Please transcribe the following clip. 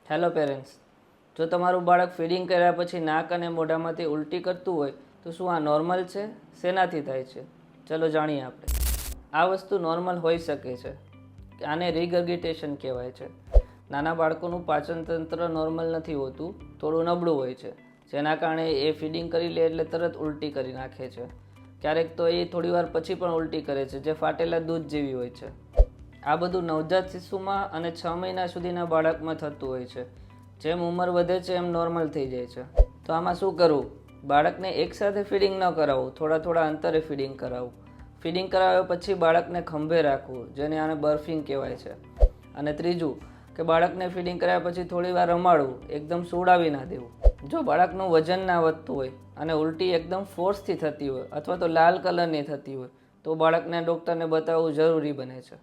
Hello parents, જો તમારું બાળક ફીડિંગ કર્યા પછી નાક અને મોઢામાંથી ઉલટી કરતું હોય તો શું આ નોર્મલ છે? શેનાથી થાય છે? ચલો જાણીએ આપણે. આ વસ્તુ નોર્મલ હોઈ શકે છે. આને રિગર્ગિટેશન કહેવાય છે. નાના બાળકોનું પાચન તંત્ર નોર્મલ નથી હોતું, થોડું નબળું હોય છે, જેના કારણે એ ફીડિંગ કરી લે એટલે તરત ઉલટી કરી નાખે છે. ક્યારેક તો એ થોડી વાર પછી પણ ઉલટી કરે છે, જે ફાટેલા દૂધ જેવી હોય છે. આ બધું નવજાત શિશુમાં અને 6 મહિના સુધીના બાળકમાં થતું હોય છે. જેમ ઉંમર વધે છે એમ નોર્મલ થઈ જાય છે. તો આમાં શું કરવું? બાળકને એકસાથે ફીડિંગ ન કરાવવું, થોડા અંતરે ફીડિંગ કરાવવું. ફીડિંગ કરાવ્યા પછી બાળકને ખંભે રાખવું, જેને આને બર્ફિંગ કહેવાય છે. અને ત્રીજું કે બાળકને ફીડિંગ કર્યા પછી થોડી વાર રમાડવું, એકદમ સુવડાવી ના દેવું. જો બાળકનું વજન ના વધતું હોય અને ઉલટી એકદમ ફોર્સથી થતી હોય અથવા તો લાલ કલરની થતી હોય તો બાળકને ડૉક્ટરને બતાવવું જરૂરી બને છે.